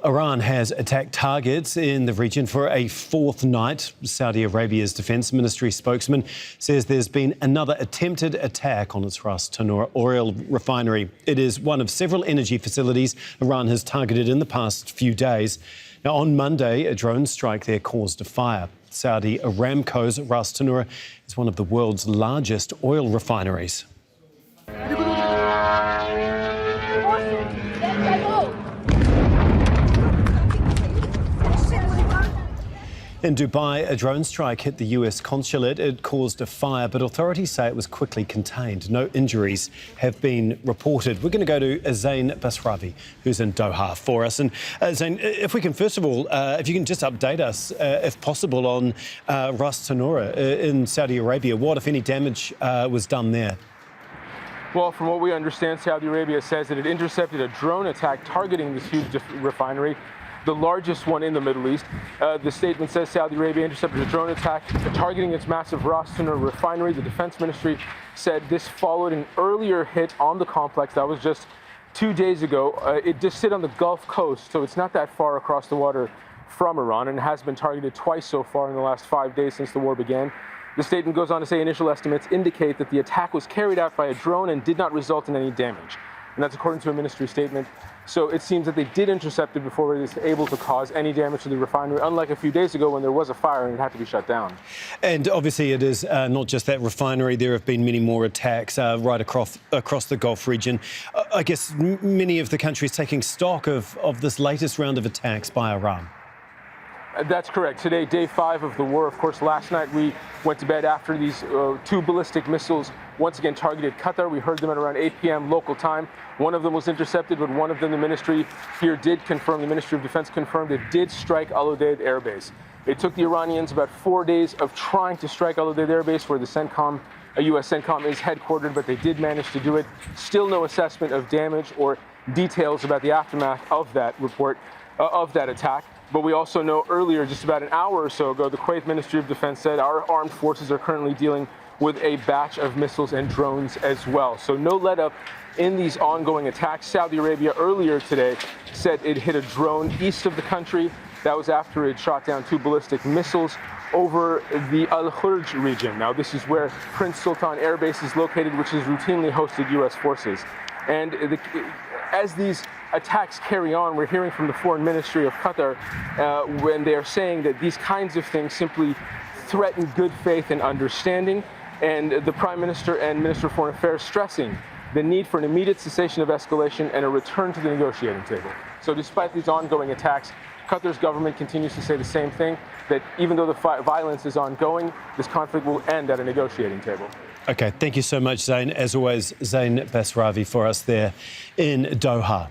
Iran has attacked targets in the region for a fourth night. Saudi Arabia's defence ministry spokesman says there's been another attempted attack on its Ras Tanura oil refinery. It is one of several energy facilities Iran has targeted in the past few days. Now, on Monday, a drone strike there caused a fire. Saudi Aramco's Ras Tanura is one of the world's largest oil refineries. In Dubai, a drone strike hit the US Consulate. It caused a fire, but authorities say it was quickly contained. No injuries have been reported. We're going to go to Zein Basravi, who's in Doha for us. And Zein, if we can, first of all, if you can just update us, if possible, on Ras Tanura in Saudi Arabia. What, if any, damage was done there? Well, from what we understand, Saudi Arabia says that it intercepted a drone attack targeting this huge refinery, the largest one in the Middle East. The statement says Saudi Arabia intercepted a drone attack targeting its massive Ras Tanura refinery. The defense ministry said this followed an earlier hit on the complex that was just 2 days ago. It just sit on the Gulf Coast, so it's not that far across the water from Iran, and has been targeted twice so far in the last 5 days since the war began. The statement goes on to say initial estimates indicate that the attack was carried out by a drone and did not result in any damage. And that's according to a ministry statement. So it seems that they did intercept it before it was able to cause any damage to the refinery, unlike a few days ago when there was a fire and it had to be shut down. And obviously it is not just that refinery. There have been many more attacks right across the Gulf region. I guess many of the countries taking stock of this latest round of attacks by Iran. That's correct. Today, day 5 of the war. Of course, last night we went to bed after these 2 ballistic missiles once again targeted Qatar. We heard them at around 8 p.m. local time. One of them was intercepted, but one of them the ministry here did confirm, the Ministry of Defense confirmed it did strike Al-Udeid air base. It took the Iranians about 4 days of trying to strike Al-Udeid air base, where the CENTCOM, a U.S. CENTCOM, is headquartered, but they did manage to do it. Still no assessment of damage or details about the aftermath of that report, of that attack. But we also know earlier, just about an hour or so ago, the Kuwait Ministry of Defense said our armed forces are currently dealing with a batch of missiles and drones as well. So no let up in these ongoing attacks. Saudi Arabia earlier today said it hit a drone east of the country. That was after it shot down 2 ballistic missiles over the Al-Udeid region. Now, this is where Prince Sultan Air Base is located, which has routinely hosted U.S. forces. And as these attacks carry on, we're hearing from the Foreign Ministry of Qatar when they are saying that these kinds of things simply threaten good faith and understanding, and the Prime Minister and Minister of Foreign Affairs stressing the need for an immediate cessation of escalation and a return to the negotiating table. So despite these ongoing attacks, Qatar's government continues to say the same thing, that even though the violence is ongoing, this conflict will end at a negotiating table. OK, thank you so much, Zein. As always, Zein Basravi for us there in Doha.